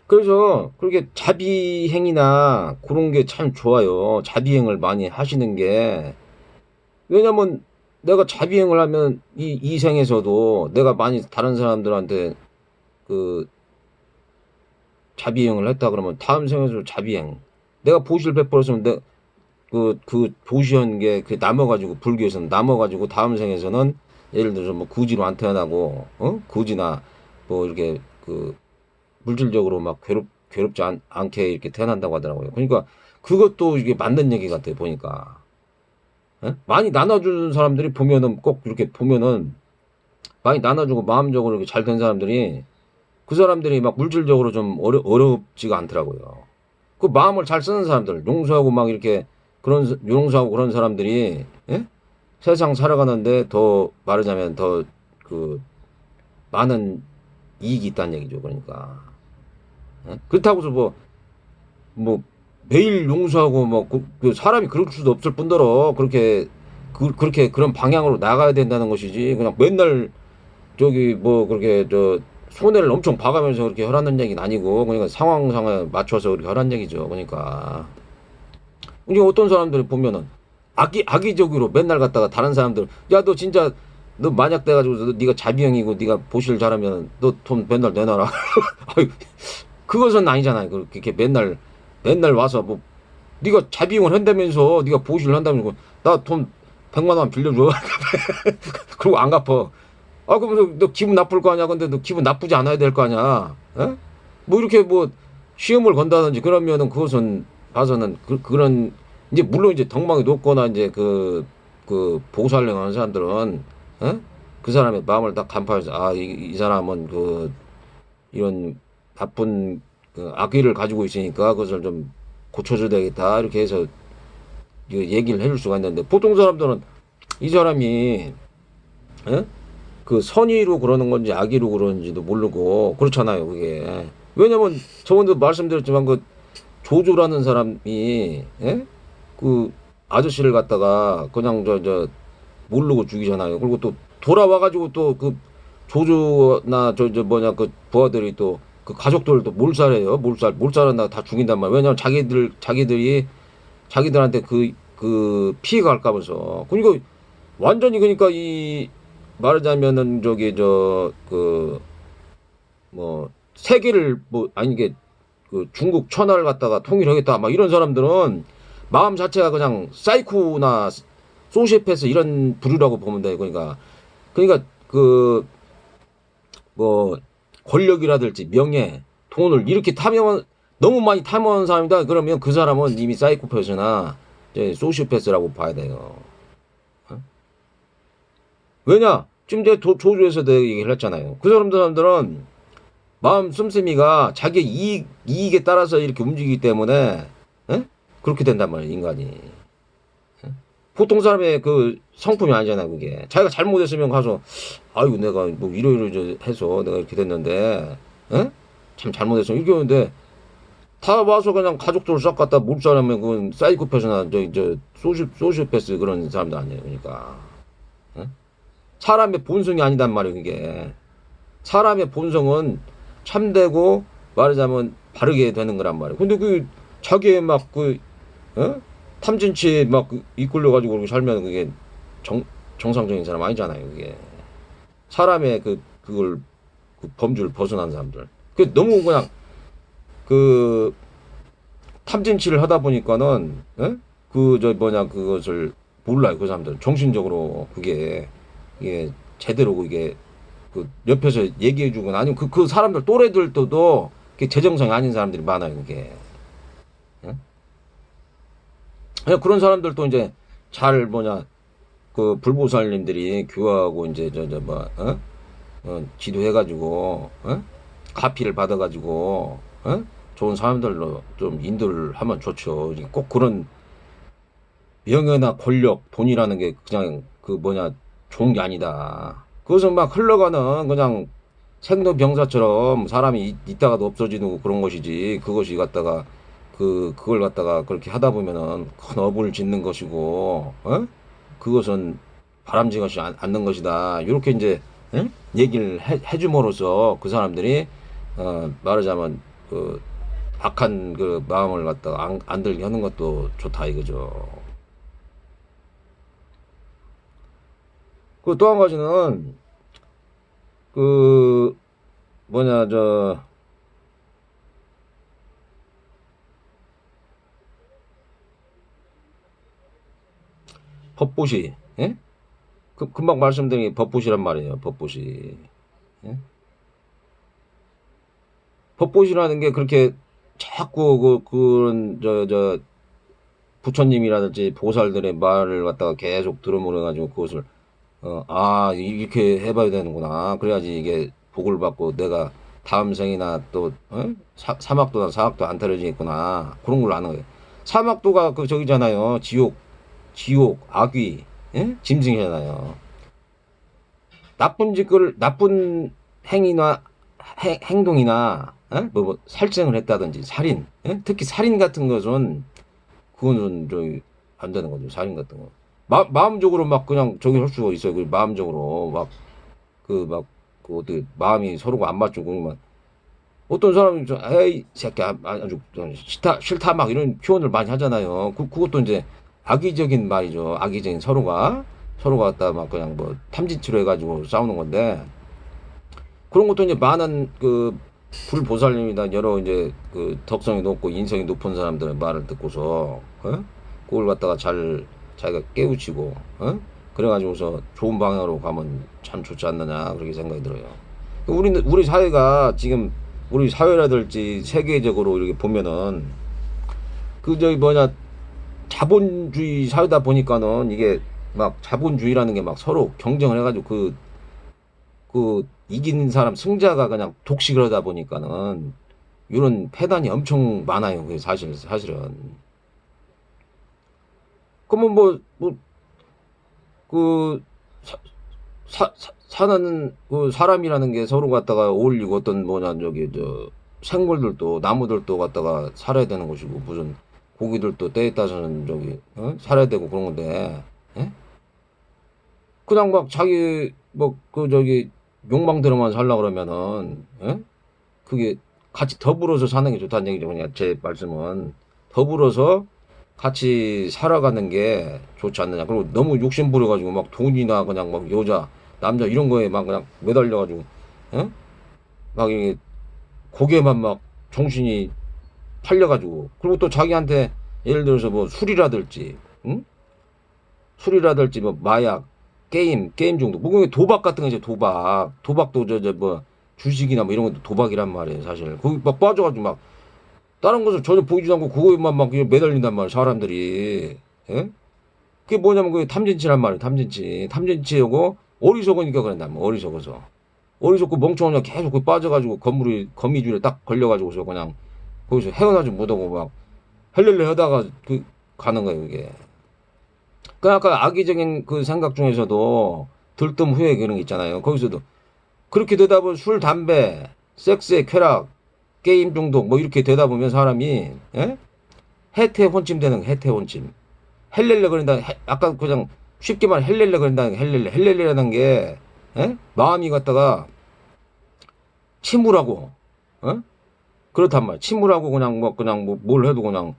그래서 그렇게 자비행위나 그런 게 참 좋아요. 자비행을 많이 하시는 게. 왜냐면 내가 자비행을 하면 이 생에서도 내가 많이 다른 사람들한테 그 자비행을 했다 그러면 다음 생에서 자비행. 내가 보시를 베풀었으면 그 보시한 게 그 남아가지고 불교에서는 남아가지고 다음 생에서는 예를 들어서 뭐 구지로 안 태어나고 구지나 뭐 이렇게 그 물질적으로 막 괴롭지 않게 이렇게 태어난다고 하더라고요. 그러니까 그것도 이게 맞는 얘기 같아요, 보니까. 예? 많이 나눠주는 사람들이 보면은 꼭 이렇게 보면은 많이 나눠주고 마음적으로 이렇게 잘 된 사람들이 그 사람들이 막 물질적으로 좀 어렵지가 않더라고요. 그 마음을 잘 쓰는 사람들, 용서하고 막 이렇게 용서하고 그런 사람들이, 예? 세상 살아가는데 더 말하자면 더 그 많은 이익이 있다는 얘기죠. 그러니까. 예? 그렇다고 해서 뭐 매일 용서하고 그 사람이 그럴 수도 없을 뿐더러 그렇게 그런 방향으로 나가야 된다는 것이지. 그냥 맨날 저기 뭐 그렇게 손해를 엄청 봐가면서 그렇게 하라는 얘기는 아니고, 그러니까 상황상에 맞춰서 그렇게 하라는 얘기죠. 그러니까 이게 어떤 사람들이 보면은 악의적으로 맨날 갖다가 다른 사람들, 야 너 진짜 너 만약 돼가지고 네가 자비형이고 네가 보시를 잘하면 너 돈 맨날 내놔라. 그것은 아니잖아요. 그렇게 맨날 와서 뭐 네가 자비형을 한다면서 네가 보시를 한다면서 나 돈 100만 원 빌려줘. 그리고 안 갚아. 아, 그럼 너 기분 나쁠 거 아니야? 근데 너 기분 나쁘지 않아야 될 거 아니야? 에? 뭐 이렇게 뭐 시험을 건다든지 그러면은 그것은 봐서는 그런 이제 물론 이제 덕망이 높거나 이제 그 보살령 하는 사람들은 에? 그 사람의 마음을 딱 간파해서 이 사람은 이런 나쁜 그 악의를 가지고 있으니까 그것을 좀 고쳐줘야 되겠다 이렇게 해서 얘기를 해줄 수가 있는데 보통 사람들은 이 사람이 에? 그 선의로 그러는 건지 악의로 그러는지도 모르고 그렇잖아요, 그게. 왜냐면 저번에도 말씀드렸지만 그 조조라는 사람이 예? 그 아저씨를 갖다가 그냥 모르고 죽이잖아요. 그리고 또 돌아와가지고 또 그 조조나 뭐냐 그 부하들이 또 그 가족들도 몰살해요. 몰살한다 다 죽인단 말이에요. 왜냐면 자기들한테 그 피해가 갈까 봐서. 그러니까 완전히 그러니까 이 말하자면은 뭐 세계를 뭐 아니 이게 그 중국 천하를 갖다가 통일하겠다 막 이런 사람들은 마음 자체가 그냥 사이코나 소시오패스 이런 부류라고 보면 돼요. 그러니까 그 뭐 권력이라든지 명예, 돈을 이렇게 탐욕한 너무 많이 탐욕한 사람이다. 그러면 그 사람은 이미 사이코패스나 이제 소시오패스라고 봐야 돼요. 왜냐? 지금 제가 조주에서도 얘기를 했잖아요. 그 사람들은 마음 씀씀이가 자기 이익에 따라서 이렇게 움직이기 때문에, 에? 그렇게 된단 말이에요, 인간이. 보통 사람의 그 성품이 아니잖아요, 그게. 자기가 잘못했으면 가서, 아이고, 내가 뭐 이러이러 해서 내가 이렇게 됐는데, 에? 참 잘못했어. 이렇게 하는데, 다 와서 그냥 가족들을 싹 갖다 몰살하면 그건 사이코패스나 소시오패스 그런 사람도 아니에요, 그러니까. 에? 사람의 본성이 아니단 말이에요, 그게. 사람의 본성은 참되고 말하자면 바르게 되는 거란 말이에요. 근데 자기의 어? 탐진치에 이끌려 가지고 그렇게 살면 그게 정상적인 사람 아니잖아요, 그게. 사람의 그 범주를 벗어난 사람들. 너무 그냥 그 탐진치를 하다 보니까는 그것을 몰라요, 그 사람들. 정신적으로 이게 제대로 그게 그 옆에서 얘기해주거나 아니면 그 사람들 또래들도 재정상이 아닌 사람들이 많아요, 그게. 예? 그런 사람들도 이제 잘 그 불보살님들이 교화하고 이제 지도해가지고 가피를 받아가지고 좋은 사람들로 좀 인도를 하면 좋죠. 꼭 그런 명예나 권력, 돈이라는 게 그냥 좋은 게 아니다. 그것은 막 흘러가는 그냥 생로병사처럼 사람이 있다가도 없어지는 그런 것이지. 그것이 갖다가 그걸 갖다가 그렇게 하다 보면은 큰 업을 짓는 것이고, 그것은 바람직하지 않는 것이다. 이렇게 이제 얘기를 해줌으로써 그 사람들이 말하자면 그 악한 그 마음을 갖다가 안 들게 하는 것도 좋다 이거죠. 그 또 한 가지는 그 뭐냐 저 법보시, 예? 금방 말씀드린 게 법보시란 말이에요. 법보시. 예? 법보시라는 게 그렇게 자꾸 그런 부처님이라든지 보살들의 말을 갖다가 계속 들어물어가지고 그것을 이렇게 해봐야 되는구나. 그래야지 이게 복을 받고 내가 다음 생이나 또 사막도나 사학도 안 떨어지겠구나. 그런 걸 아는 거예요. 사막도가 그 저기잖아요. 지옥, 악귀, 예? 짐승이잖아요. 나쁜 행위나 행동이나 살생을 했다든지 살인, 예? 특히 살인 같은 것은 그거는 저기 안 되는 거죠. 살인 같은 거. 마음적으로 막 그냥 저기 할 수가 있어요. 그 마음적으로 그 어떻게 마음이 서로가 안 맞죠. 그러면 어떤 사람이 에이 새끼야 아주 싫다 막 이런 표현을 많이 하잖아요. 그것도 이제 악의적인 말이죠. 악의적인 서로가 갖다 막 그냥 뭐 탐진치로 해가지고 싸우는 건데 그런 것도 이제 많은 그 불보살님이나 여러 이제 그 덕성이 높고 인성이 높은 사람들의 말을 듣고서 그걸 갖다가 잘 자기가 깨우치고 그래가지고서 좋은 방향으로 가면 참 좋지 않느냐 그렇게 생각이 들어요. 우리 사회가 지금 우리 사회라든지 세계적으로 이렇게 보면은 그 저기 뭐냐 자본주의 사회다 보니까는 이게 막 자본주의라는 게 막 서로 경쟁을 해가지고 그 이긴 사람 승자가 그냥 독식을 하다 보니까는 이런 폐단이 엄청 많아요. 그게 사실은. 그러면 그 사는 그 사람이라는 게 서로 갖다가 어울리고 어떤 뭐냐 저기 생물들도 나무들도 갖다가 살아야 되는 것이고 무슨 고기들도 때에 따라서는 저기 살아야 되고 그런 건데 예? 그냥 막 자기 뭐 그 저기 욕망대로만 살라 그러면은 예? 그게 같이 더불어서 사는 게 좋다는 얘기죠. 그냥 제 말씀은 더불어서 같이 살아가는 게 좋지 않느냐. 그리고 너무 욕심 부려가지고 막 돈이나 그냥 막 여자, 남자 이런 거에 막 그냥 매달려가지고, 어? 막 이게 고개만 막 정신이 팔려가지고. 그리고 또 자기한테 예를 들어서 뭐 술이라든지, 응? 술이라든지 뭐 마약, 게임 중독. 뭐 도박 같은 거 이제 도박도 뭐 주식이나 뭐 이런 것도 도박이란 말이에요. 사실. 거기 막 빠져가지고 막 다른 것을 전혀 보이지도 않고 그거에만 막 매달린단 말이에요. 사람들이. 예? 그게 뭐냐면 그게 탐진치란 말이에요. 탐진치하고 어리석으니까 그런다. 뭐 어리석어서. 어리석고 멍청하냐 계속 그 빠져가지고 거미줄에 딱 걸려가지고서 그냥 거기서 헤어나지 못하고 막 헬렐레 하다가 그 가는 거예요. 그게. 그 아까 악의적인 그 생각 중에서도 들뜸 후회 그런 게 있잖아요. 거기서도 그렇게 되다 보면 술, 담배, 섹스의 쾌락, 게임 중독 뭐 이렇게 되다 보면 사람이 예? 해태 혼침 되는 거, 해태 혼침. 헬렐레 그린다. 아까 그냥 쉽게 말해 헬렐레 그린다는 게 헬렐레라는 게 예? 마음이 갖다가 침울하고 어? 그렇단 말이야. 침울하고 그냥 뭐 뭘 해도 그냥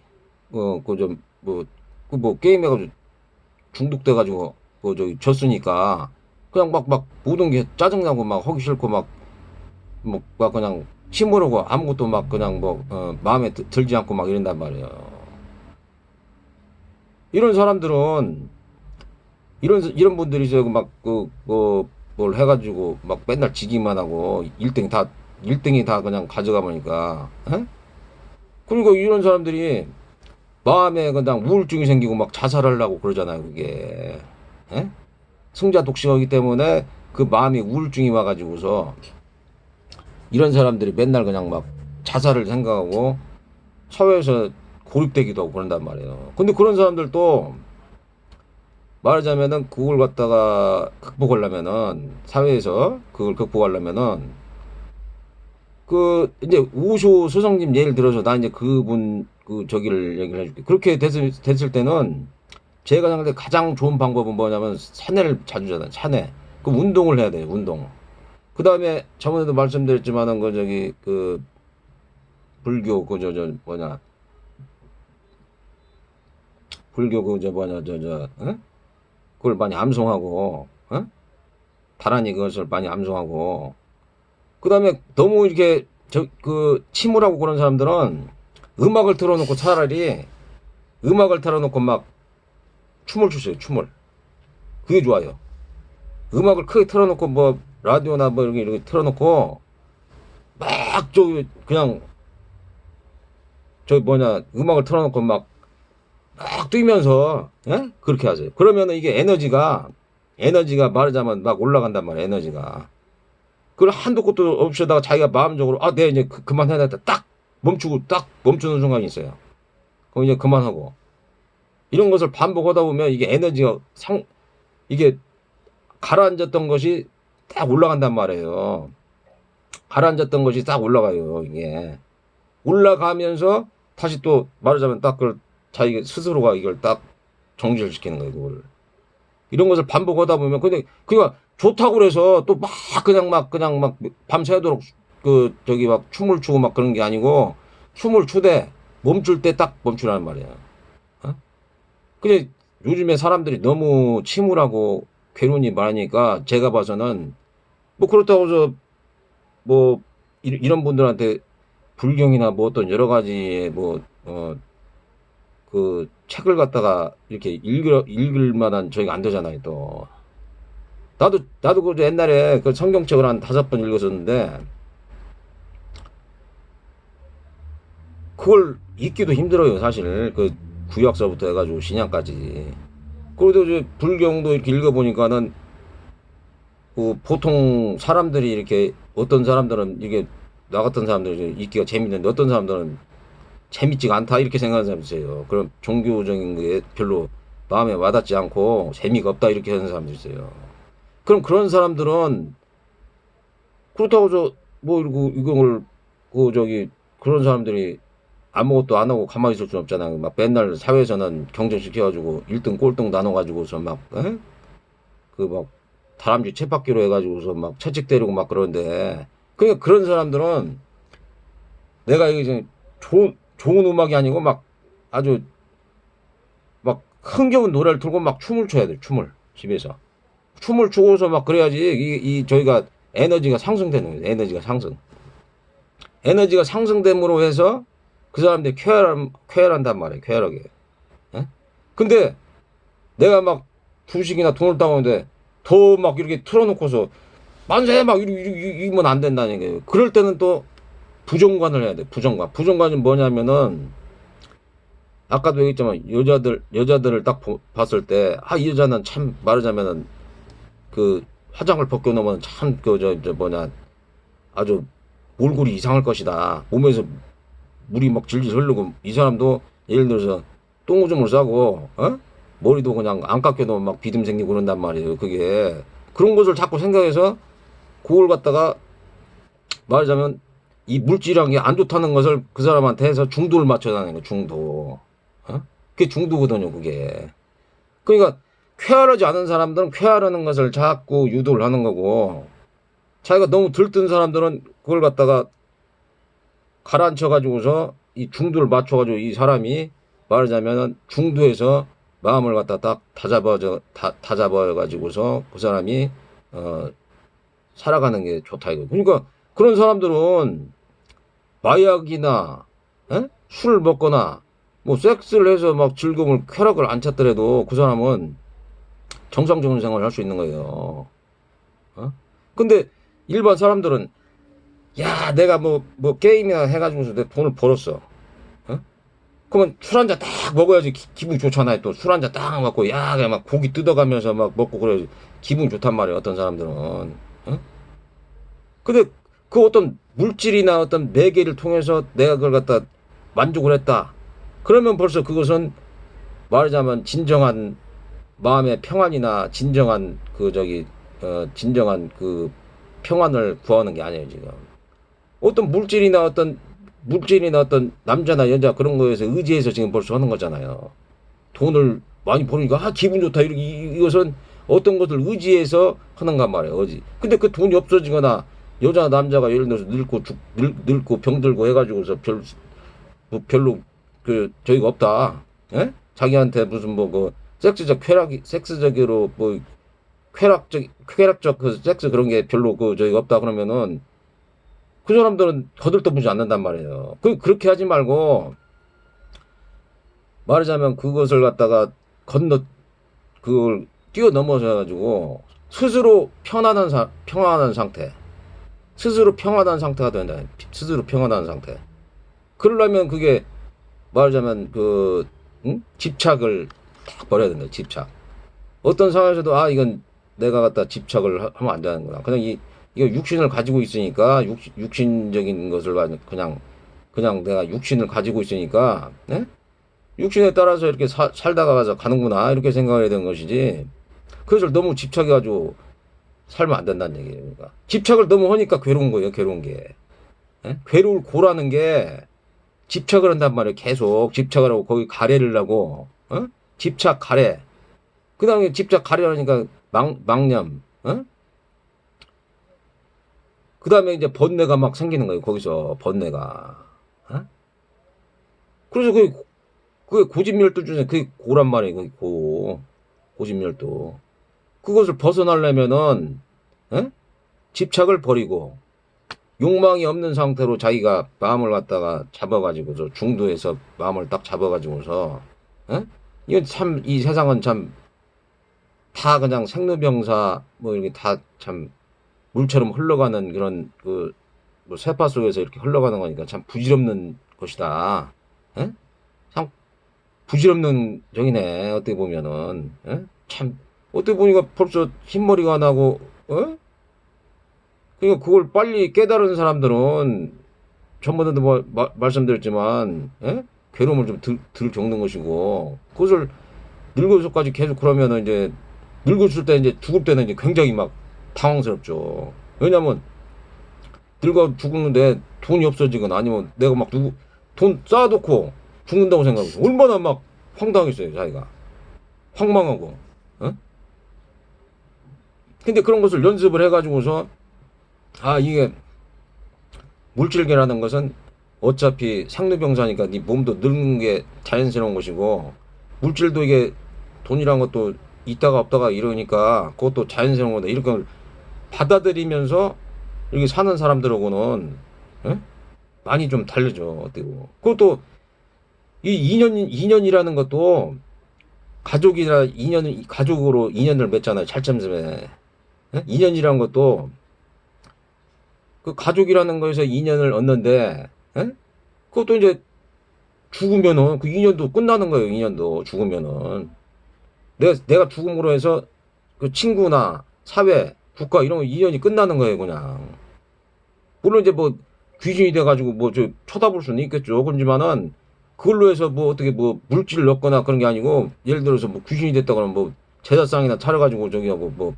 그뭐 게임 해가지고 중독돼 가지고 그 저기 졌으니까 그냥 막 모든 게 짜증나고 막 하기 싫고 막 그냥 침울하고 아무것도 막 그냥 마음에 들지 않고 막 이런단 말이에요. 이런 사람들은 이런 분들이 뭘 해가지고 막 맨날 지기만 하고 1등이 다 그냥 가져가 보니까 에? 그리고 이런 사람들이 마음에 그냥 우울증이 생기고 막 자살하려고 그러잖아요. 그게 에? 승자 독식하기 때문에 그 마음이 우울증이 와가지고서 이런 사람들이 맨날 그냥 막 자살을 생각하고 사회에서 고립되기도 하고 그런단 말이에요. 근데 그런 사람들도 말하자면은 그걸 갖다가 극복하려면은 사회에서 그걸 극복하려면은 그 이제 오쇼 스승님 예를 들어서 나 이제 그분 그 저기를 얘기를 해줄게. 그렇게 됐을 때는 제가 생각할 때 가장 좋은 방법은 뭐냐면 산에를 자주 자잖아요. 산에. 그 운동을 해야 돼요. 운동. 그 다음에 저번에도 말씀드렸지만은 그 저기 그 불교 뭐냐 불교 뭐냐 그걸 많이 암송하고 다란이 그것을 많이 암송하고 그다음에 너무 이렇게 침울하고 그런 사람들은 음악을 틀어놓고 차라리 음악을 틀어놓고 막 춤을 추세요. 춤을. 그게 좋아요. 음악을 크게 틀어놓고 뭐 라디오나 뭐 이렇게 틀어놓고 막 그냥 음악을 틀어놓고 막 뛰면서 그렇게 하세요. 그러면은 이게 에너지가 말하자면 막 올라간단 말이에요. 에너지가. 그걸 한도 끝도 없이 하다가 자기가 마음적으로 내가 이제 그만해야 겠다 딱 멈추는 순간이 있어요. 그럼 이제 그만하고 이런 것을 반복하다 보면 이게 에너지가 이게 가라앉았던 것이 딱 올라간단 말이에요. 가라앉았던 것이 딱 올라가요. 이게 올라가면서 다시 또 말하자면 딱 그걸 자기 스스로가 이걸 딱 정지를 시키는 거예요. 그걸 이런 것을 반복하다 보면 근데 그니까 좋다고 그래서 또 그냥 막 밤새도록 막 춤을 추고 막 그런 게 아니고 춤을 추되 멈출 때 딱 멈추라는 말이에요. 근데 요즘에 사람들이 너무 침울하고 괴로움이 많으니까 제가 봐서는 뭐 그렇다고 해서 뭐 이런 분들한테 불경이나 뭐 어떤 여러 가지의 그 책을 갖다가 이렇게 읽을 만한 저희가 안 되잖아요. 또 나도 그 옛날에 그 성경책을 한 5번 읽었었는데 그걸 읽기도 힘들어요. 사실 그 구약서부터 해가지고 신약까지. 그래도 이제 불경도 이렇게 읽어보니까는 그 보통 사람들이 이렇게 어떤 사람들은 이게 나 같은 사람들이 읽기가 재밌는데 어떤 사람들은 재밌지가 않다 이렇게 생각하는 사람이 있어요. 그럼 종교적인 게 별로 마음에 와닿지 않고 재미가 없다 이렇게 하는 사람도 있어요. 그럼 그런 사람들은 그렇다고 이걸 그런 사람들이 아무것도 안 하고 가만히 있을 수는 없잖아요. 막 맨날 사회에서는 경쟁시켜가지고 1등 꼴등 나눠가지고서 다람쥐 쳇바퀴로 해가지고서 막 채찍 때리고 막 그러는데 그러니까 그런 사람들은 내가 이게 좋은 음악이 아니고 막 아주 막 흥겨운 노래를 틀고 막 춤을 춰야 돼. 춤을 집에서 춤을 추고서 막 그래야지 저희가 에너지가 상승되는 거예요. 에너지가 상승됨으로 해서 그 사람들이 쾌활한단 말이에요. 쾌활하게. 근데 내가 막 주식이나 돈을 따오는데 더 막 이렇게 틀어놓고서 만세 막 이러면 안 된다는 거예요. 그럴 때는 또 부정관을 해야 돼. 부정관이 뭐냐면은 아까도 얘기했지만 여자들을 딱 봤을 때 이 여자는 참 말하자면은 그 화장을 벗겨놓으면 참 아주 몰골이 이상할 것이다. 몸에서 물이 막 질질 흐르고 이 사람도 예를 들어서 똥오줌을 싸고 머리도 그냥 안 깎여도 막 비듬 생기고 그런단 말이에요. 그게 그런 것을 자꾸 생각해서 그걸 갖다가 말하자면 이 물질이란 게 안 좋다는 것을 그 사람한테 해서 중도를 맞춰다는 거예요. 중도. 그게 중도거든요. 그게. 그러니까 쾌활하지 않은 사람들은 쾌활하는 것을 자꾸 유도를 하는 거고 자기가 너무 들뜬 사람들은 그걸 갖다가 가라앉혀 가지고서 이 중도를 맞춰 가지고 이 사람이 말하자면 중도에서 마음을 갖다 딱 다잡아 가지고서 그 사람이 살아가는 게 좋다 이거. 그러니까 그런 사람들은 마약이나 술을 먹거나 뭐 섹스를 해서 막 즐거움을 쾌락을 안 찾더라도 그 사람은 정상적인 생활을 할 수 있는 거예요. 근데 일반 사람들은 야 내가 뭐 게임이나 해가지고서 내 돈을 벌었어. 그러면 술 한 잔 딱 먹어야지 기분이 좋잖아요. 또 술 한 잔 딱 먹고 야 그냥 막 고기 뜯어가면서 막 먹고 그래 기분이 좋단 말이에요. 어떤 사람들은. 근데 그 어떤 물질이나 어떤 매개를 통해서 내가 그걸 갖다 만족을 했다. 그러면 벌써 그것은 말하자면 진정한 마음의 평안이나 진정한 진정한 그 평안을 구하는 게 아니에요, 지금. 어떤 물질이나 어떤 남자나 여자 그런 거에서 의지해서 지금 벌써 하는 거잖아요. 돈을 많이 버니까 기분 좋다. 이것은 어떤 것을 의지해서 하는가 말이에요. 근데 그 돈이 없어지거나 여자 남자가 예를 들어서 늙고 병들고 해가지고서 별로 그 저희가 없다. 예? 자기한테 무슨 뭐 그 섹스적으로 뭐 쾌락적 그 섹스 그런 게 별로 그 저희가 없다 그러면은 그 사람들은 거들떠보지 않는단 말이에요. 그렇게 하지 말고 말하자면 그것을 갖다가 그걸 뛰어넘어서 가지고 스스로 평안한 상태. 스스로 평안한 상태가 된다. 스스로 평안한 상태. 그러려면 그게 말하자면 집착을 딱 버려야 된다. 집착. 어떤 상황에서도 이건 내가 갖다 집착을 하면 안 되는구나. 그냥 이거 육신을 가지고 있으니까 육신적인 것을 그냥 내가 육신을 가지고 있으니까 네? 육신에 따라서 이렇게 살다가 가는구나 이렇게 생각해야 되는 것이지. 그것을 너무 집착해가지고 살면 안 된다는 얘기예요. 그러니까 집착을 너무 하니까 괴로운 거예요. 괴로운 게. 예? 괴로울 고라는 게 집착을 한단 말이에요. 계속 집착을 하고 거기 가래를 하고 집착 가래. 그 다음에 집착 가래하니까 망념. 그 다음에 이제 번뇌가 막 생기는 거예요. 거기서 번뇌가. 그래서 그게 고집멸도 중에 그게 고란 말이에요. 그게 고집멸도. 그것을 벗어나려면은 집착을 버리고 욕망이 없는 상태로 자기가 마음을 갖다가 잡아가지고서 중도에서 마음을 딱 잡아가지고서 이건 참 이 세상은 참 다 그냥 생로병사 뭐 이렇게 다 참 물처럼 흘러가는 그런 뭐 세파 속에서 이렇게 흘러가는 거니까 참 부질없는 것이다. 참 부질없는 정이네. 어떻게 보면은 참 어떻게 보니까 벌써 흰머리가 나고 그러니까 그걸 빨리 깨달은 사람들은 전번에도 말씀드렸지만 괴로움을 좀 덜 겪는 것이고 그것을 늙어서까지 계속 그러면은 이제 늙었을 때 이제 죽을 때는 이제 굉장히 막 당황스럽죠. 왜냐면 늙어 죽는데 돈이 없어지거나 아니면 내가 막 돈 쌓아놓고 죽는다고 생각하고 얼마나 막 황당했어요 자기가 황망하고 근데 그런 것을 연습을 해가지고서 이게 물질계라는 것은 어차피 상류병사니까 네 몸도 늙는 게 자연스러운 것이고 물질도 이게 돈이란 것도 있다가 없다가 이러니까 그것도 자연스러운 거다 이렇게 받아들이면서 이렇게 사는 사람들하고는 많이 좀 다르죠. 어때고 그것도 이 인연이라는 것도 가족으로 인연을 맺잖아요. 찰점점에 인연이라는 것도 그 가족이라는 거에서 인연을 얻는데 그것도 이제 죽으면은 그 인연도 끝나는 거예요. 인연도 죽으면은 내가 죽음으로 해서 그 친구나 사회 국가 이런 거 인연이 끝나는 거예요. 그냥 물론 이제 뭐 귀신이 돼가지고 뭐 저 쳐다볼 수는 있겠죠. 그렇지만은 그걸로 해서 뭐 어떻게 뭐 물질을 얻거나 그런 게 아니고 예를 들어서 뭐 귀신이 됐다 그러면 뭐 제사상이나 차려가지고 저기 하고 뭐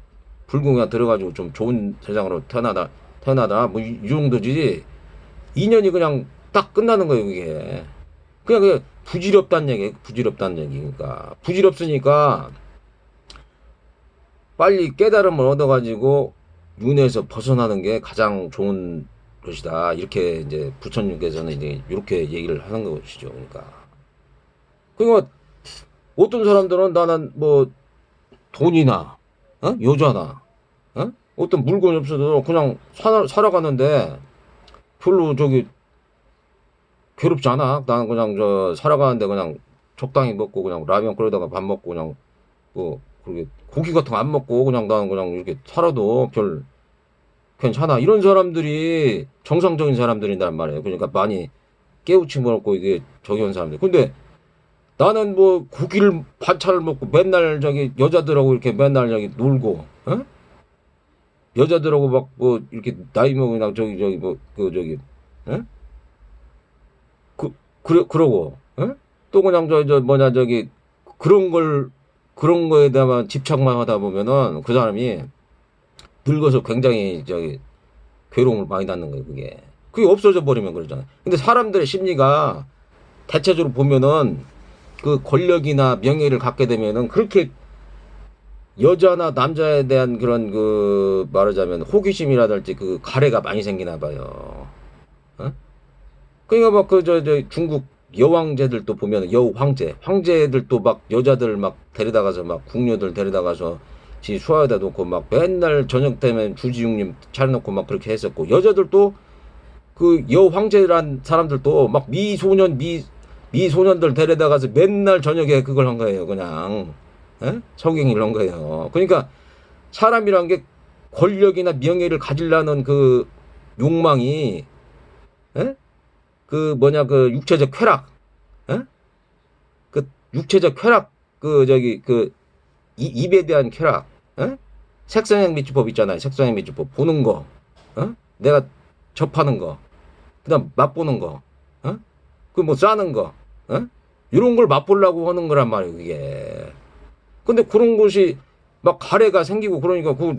불공이나 들어가지고 좀 좋은 세상으로 태어나다 뭐 이 정도지. 인연이 그냥 딱 끝나는 거예요. 그게 그냥 부질없다는 얘기. 부질없다는 얘기. 그러니까 부질없으니까 빨리 깨달음을 얻어가지고 윤회에서 벗어나는 게 가장 좋은 것이다. 이렇게 이제 부처님께서는 이제 이렇게 얘기를 하는 것이죠. 그러니까 어떤 사람들은 나는 뭐 돈이나 여자나 어떤 물건이 없어도 그냥 살아가는데 별로 저기 괴롭지 않아. 나는 그냥 살아가는데 그냥 적당히 먹고 그냥 라면 끓여다가 밥 먹고 그냥 뭐 그렇게 고기 같은 거 안 먹고 그냥 나는 그냥 이렇게 살아도 별 괜찮아. 이런 사람들이 정상적인 사람들이란 말이에요. 그러니까 많이 깨우침을 얻고 이게 저기 한 사람들. 근데 나는 뭐 고기를 반찬을 먹고 맨날 저기 여자들하고 이렇게 맨날 저기 놀고 여자들하고 막 뭐 이렇게 나이 먹으나 저기 뭐 저기 그러고 또 그냥 뭐냐 저기 그런 거에 대한 집착만 하다 보면은 그 사람이 늙어서 굉장히 저기 괴로움을 많이 받는 거예요. 그게 없어져 버리면 그러잖아요. 근데 사람들의 심리가 대체적으로 보면은 그 권력이나 명예를 갖게 되면은 그렇게 여자나 남자에 대한 그런 그 말하자면 호기심이라든지 그 가래가 많이 생기나 봐요. 어? 그러니까 막 그 저 중국 여왕제들도 보면 황제들도 막 여자들 막 데려다가서 막 궁녀들 데려다가서 지 수하에다 놓고 막 맨날 저녁 되면 주지육림 차려놓고 막 그렇게 했었고 여자들도 그 여황제란 사람들도 막 미소년들 데려다가서 맨날 저녁에 그걸 한 거예요. 그냥 성행위를 한 거예요. 그러니까 사람이란 게 권력이나 명예를 가지려는 그 욕망이 에? 그 뭐냐 그 육체적 쾌락, 에? 그 육체적 쾌락 그 저기 그 입에 대한 쾌락, 에? 색상행 미치법 있잖아요. 색상행 미치법 보는 거, 내가 접하는 거, 그다음 맛보는 거, 그 뭐 싸는 거, 이런 걸 맛보려고 하는 거란 말이에요. 그게. 근데 그런 것이 막 가래가 생기고 그러니까 그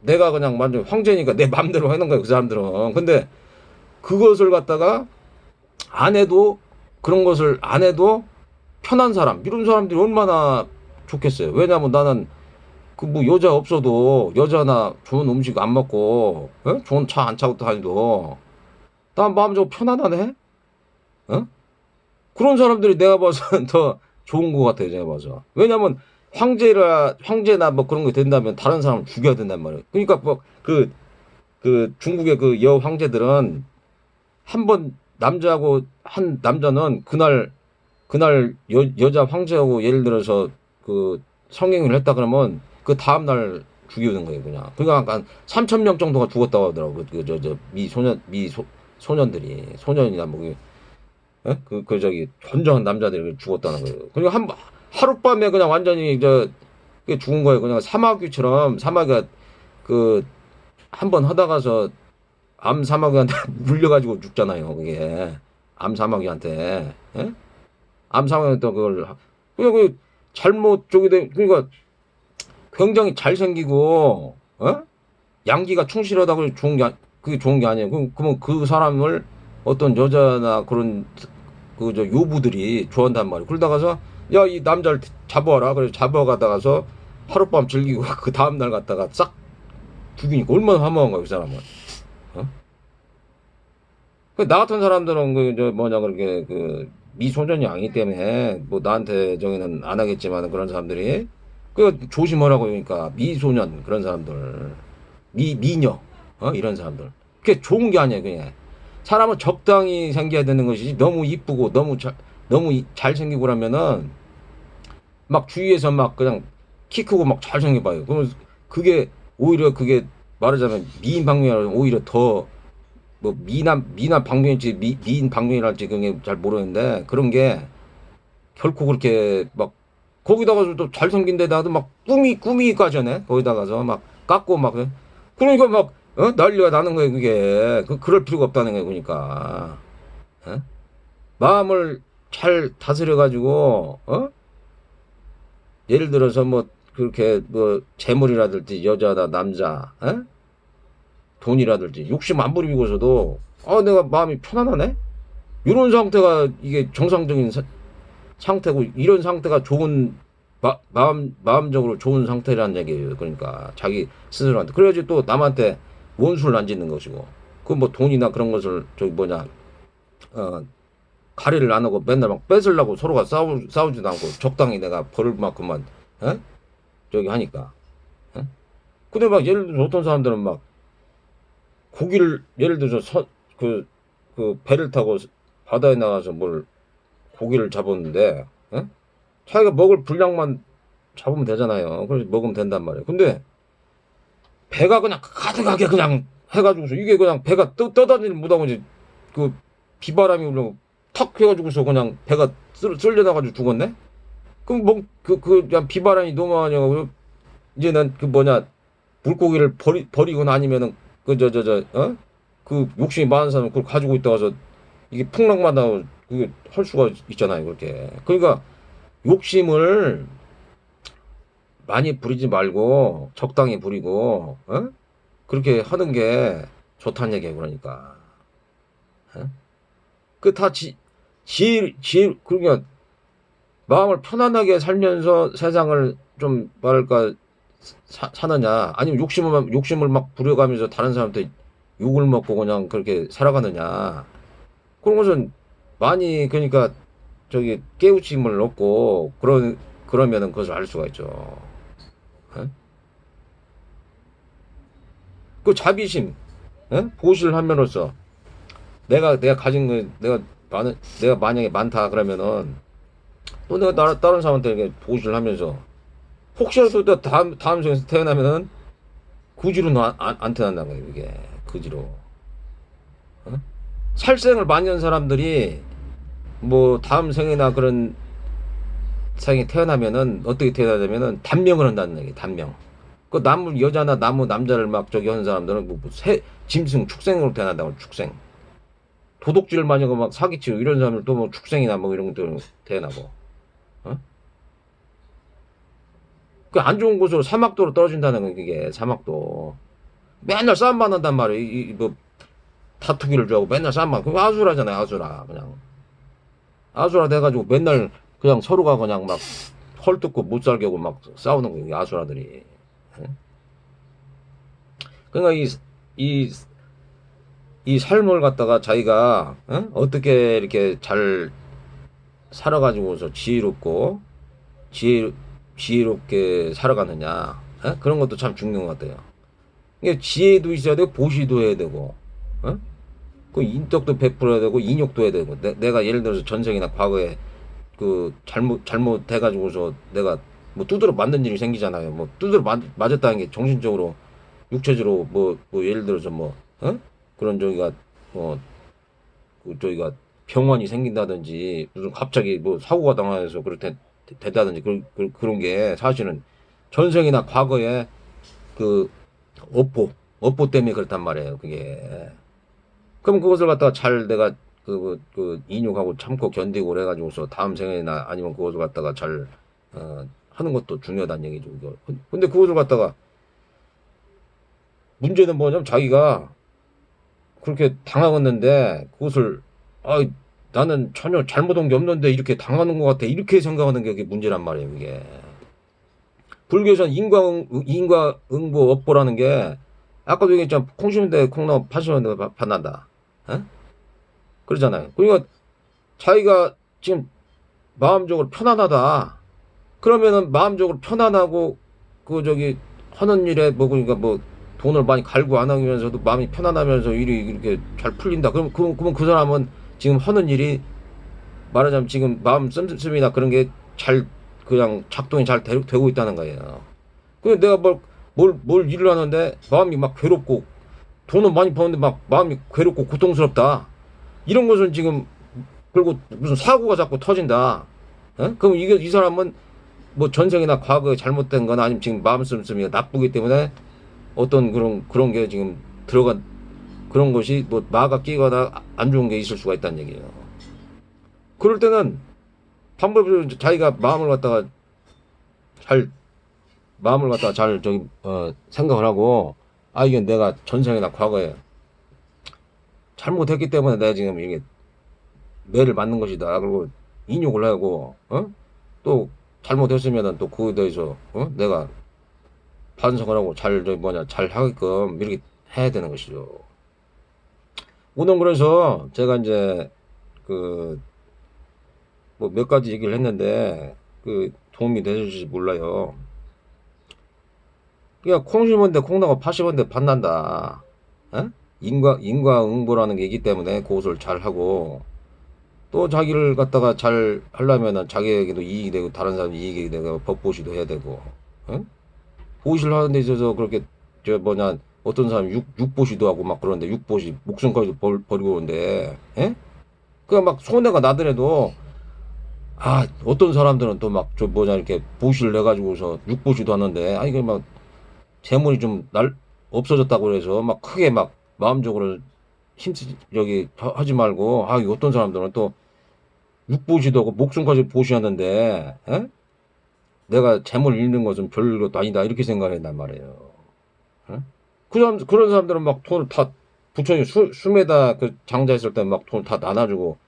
내가 그냥 완전 황제니까 내 맘대로 하는 거예요. 그 사람들은. 근데 그것을 갖다가 안 해도 그런 것을 안 해도 편한 사람 이런 사람들이 얼마나 좋겠어요. 왜냐하면 나는 그 뭐 여자 없어도 여자나 좋은 음식 안 먹고 좋은 차 안 차고 다니도 난 마음적으로 편안하네. 어? 그런 사람들이 내가 봐서는 더 좋은 것 같아요. 제가 봐서. 왜냐면 황제나 뭐 그런 거 된다면 다른 사람을 죽여야 된단 말이에요. 그러니까 뭐 그 중국의 그 여 황제들은 한 번 남자하고 한 남자는 그날 여자 황제하고 예를 들어서 그 성행위를 했다 그러면 그 다음날 죽이는 거예요. 그냥. 그러니까 한 3천 명 정도가 죽었다고 하더라고. 소년들이 소년이나 뭐 저기 건장한 남자들이 죽었다는 거예요. 그러니까 하룻밤에 그냥 완전히 그게 죽은 거예요. 그냥 사마귀처럼 사마귀가 그 한 번 하다가서 암 사마귀한테 물려가지고 죽잖아요. 그게 암 사마귀한테 암 사마귀한테 그냥 그 잘못 저기 그러니까 굉장히 잘생기고 양기가 충실하다고 그게 좋은 게 아니에요. 그러면 그 사람을 어떤 여자나 그런 그 저 요부들이 좋아한단 말이에요. 그러다가서 야 이 남자를 잡아와라. 그래서 잡아가다가서 하룻밤 즐기고 그 다음날 갔다가 싹 죽이니까 얼마나 화목한 거야 그 사람은. 어? 나 같은 사람들은 그 저 뭐냐 그렇게 그 미소년이 아니기 때문에 뭐 나한테 저기는 안 하겠지만 그런 사람들이 그 조심하라고 그러니까 미소년 그런 사람들 미녀 이런 사람들 그게 좋은 게 아니에요. 그냥 사람은 적당히 생겨야 되는 것이지 너무 이쁘고 너무 잘생기고 그러면은 막 주위에서 막 그냥 키 크고 막 잘생겨봐요. 그러면 그게 오히려 그게 말하자면 미인 방면이라 오히려 더 뭐 미남 방면인지 미인 방면이랄지 그게 잘 모르는데 그런 게 결코 그렇게 막 거기다가 또 잘생긴 데다가도 막 꾸미까지 하네. 거기다가서 막 깎고 막 그러니까 막 난리가 나는 거예요. 그게 그럴 필요가 없다는 거예요. 그러니까 어? 마음을 잘 다스려 가지고 예를 들어서 뭐 그렇게 뭐 재물이라든지 여자나 남자 돈이라든지 욕심 안 부리고서도 내가 마음이 편안하네. 이런 상태가 이게 정상적인 상태고 이런 상태가 좋은 마음적으로 좋은 상태라는 얘기예요. 그러니까 자기 스스로한테 그래야지 또 남한테 원수를 안 짓는 것이고 그 뭐 돈이나 그런 것을 저기 뭐냐 어 가리를 안 하고 맨날 막 뺏으려고 서로가 싸우지도 않고 적당히 내가 벌을 만큼만 저기 하니까 근데 막 예를 들어 어떤 사람들은 막 고기를 예를 들어서 그 배를 타고 바다에 나가서 뭘 고기를 잡았는데 자기가 먹을 분량만 잡으면 되잖아요. 그래서 먹으면 된단 말이에요. 근데 배가 그냥 가득하게 그냥 해가지고서 이게 그냥 배가 떠다니는 못하고 그 비바람이 울려고 탁 해가지고서 그냥 배가 쓸려나가지고 죽었네? 그럼 뭐, 그냥 비바람이 너무 많이 하고 이제는 그 뭐냐, 물고기를 버리거나 아니면은 그 욕심이 많은 사람은 그걸 가지고 있다가서 이게 풍랑만 나고 그게 할 수가 있잖아요. 그렇게. 그러니까 욕심을 많이 부리지 말고 적당히 부리고 그렇게 하는 게 좋다는 얘기예요. 그러니까 그 다 지혜 그러니까 마음을 편안하게 살면서 세상을 좀 뭐랄까 사느냐, 아니면 욕심을 막 부려가면서 다른 사람한테 욕을 먹고 그냥 그렇게 살아가느냐. 그런 것은 많이 그러니까 저기 깨우침을 얻고 그러면은 그것을 알 수가 있죠. 예? 그 자비심, 예? 보시를 함으로써 내가 가진 거 내가 만약에 많다 그러면은 또 내가 다른 사람한테 이렇게 보시를 하면서 혹시라도 또 다음 생에서 태어나면은 그지로는 안 태어난다는 거예요. 이게 그지로. 어? 살생을 많이 한 사람들이 뭐 다음 생이나 그런 생에 태어나면은 어떻게 태어나냐면은 단명을 한다는 얘기. 단명. 그 나무 여자나 나무 남자를 막 저기 하는 사람들은 뭐새 짐승 축생으로 태어난다고. 축생. 도둑질 많이 하고 막 사기치고 이런 사람들 또 뭐 축생이나 뭐 이런 것들 태어나고. 어? 그 안 좋은 곳으로 사막도로 떨어진다는 거. 그게 사막도 맨날 싸움만 한단 말이에요. 뭐 다투기를 좋아하고 맨날 싸움만. 그거 아수라잖아요. 아수라. 그냥 아수라 돼가지고 맨날 그냥 서로가 그냥 막 헐뜯고 못 살게 하고 막 싸우는 거예요. 이 아수라들이. 예? 그러니까 이, 이 삶을 갖다가 자기가 어떻게 이렇게 잘 살아가지고서 지혜롭고 지혜, 지혜롭게 살아가느냐. 예? 그런 것도 참 중요한 것 같아요. 이게 지혜도 있어야 되고 보시도 해야 되고 어? 그 인덕도 베풀어야 되고 인욕도 해야 되고 내가 예를 들어서 전생이나 과거에 그 잘못해 가지고서 내가 뭐 두드러 맞는 일이 생기잖아요. 뭐 두드러 맞았다는 게 정신적으로 육체적으로 뭐 예를 들어서 뭐 그런 저기가 그 저기가 병원이 생긴다든지 무슨 갑자기 뭐 사고가 당해서 그렇게 됐다든지 그런 게 사실은 전생이나 과거에 그 업보 때문에 그렇단 말이에요. 그게. 그럼 그것을 갖다가 잘 내가 그 인육하고 참고 견디고 그래가지고서 다음 생에나 아니면 그것을 갖다가 잘 하는 것도 중요하다는 얘기죠. 이거. 근데 그것을 갖다가 문제는 뭐냐면 자기가 그렇게 당하겠는데 그것을 아 나는 전혀 잘못한 게 없는데 이렇게 당하는 것 같아 이렇게 생각하는 게 그게 문제란 말이에요. 이게 불교에서는 인과응보 업보라는 게 아까도 얘기했지만 콩 심은 데 콩나무 팥 심은 데 팥난다. 그러잖아요. 그러니까 자기가 지금 마음적으로 편안하다. 그러면은 마음적으로 편안하고 그 저기 하는 일에 뭐 그러니까 뭐 돈을 많이 갈구 안 하면서도 마음이 편안하면서 일이 이렇게 잘 풀린다. 그러면 그 사람은 지금 하는 일이 말하자면 지금 마음 씀씀이나 그런 게 잘 그냥 작동이 잘 되고 있다는 거예요. 그 내가 뭘 일을 하는데 마음이 막 괴롭고 돈은 많이 버는데 막 마음이 괴롭고 고통스럽다. 이런 것은 지금 그리고 무슨 사고가 자꾸 터진다. 그럼 이게 이 사람은 뭐 전생이나 과거에 잘못된 거나 아니면 지금 마음 씀씀이가 나쁘기 때문에 어떤 그런 게 지금 들어간 그런 것이 뭐 마가 끼거나 안 좋은 게 있을 수가 있다는 얘기예요. 그럴 때는 방법을 자기가 잘 마음을 갖다가 잘 저기 생각을 하고 아 이게 내가 전생이나 과거에 잘못했기 때문에 내가 지금 이게 매를 맞는 것이다. 그리고 인욕을 하고 또 잘못했으면은 또 그거에 대해서 내가 반성을 하고 잘 하게끔 이렇게 해야 되는 것이죠. 오늘 그래서 제가 이제 그 뭐 몇 가지 얘기를 했는데 그 도움이 되실지 몰라요. 그냥 콩 심은데 콩나고 팥 심은데 팥 난다. 인과응보라는 게 있기 때문에 그것을 잘 하고 또 자기를 갖다가 잘 하려면은 자기에게도 이익이 되고 다른 사람 이익이 되고 법보시도 해야 되고 보시를 하는 데 있어서 그렇게 저 뭐냐 어떤 사람 육보시도 하고 막 그러는데 육보시 목숨까지도 버리고 오는데 그냥 막 손해가 나더라도 아 어떤 사람들은 또 막 저 뭐냐 이렇게 보시를 해가지고서 육보시도 하는데 아니 그막 재물이 좀 없어졌다고 그래서 막 크게 막 마음적으로 여기 하지 말고 아 어떤 사람들은 또 육보시도 하고 목숨까지 보시하는데 내가 재물 잃는 것은 별것도 아니다 이렇게 생각한단 말이에요. 그런 사람들은 막 돈을 다 부처님 수메다 그 장자했을 때 막 돈을 다 나눠주고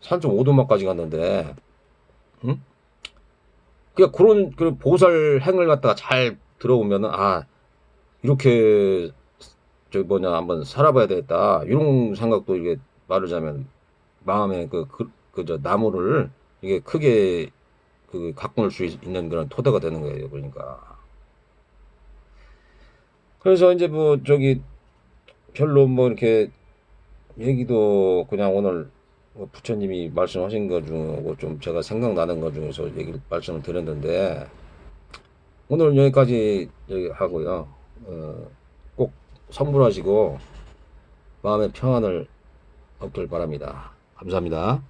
산점 오두막까지 갔는데 응? 그러니까 그런 그 보살 행을 갖다가 잘 들어보면은 아 이렇게 저 뭐냐 한번 살아봐야 되겠다 이런 생각도 이게 말하자면 마음에 그저 나무를 이게 크게 그 가꾼 수 있는 그런 토대가 되는 거예요. 그러니까 그래서 이제 뭐 저기 별로 뭐 이렇게 얘기도 그냥 오늘 뭐 부처님이 말씀하신 것 중에 좀 제가 생각나는 것 중에서 얘기를 말씀을 드렸는데 오늘 여기까지 여기 하고요. 꼭 선물하시고 마음의 평안을 얻길 바랍니다. 감사합니다.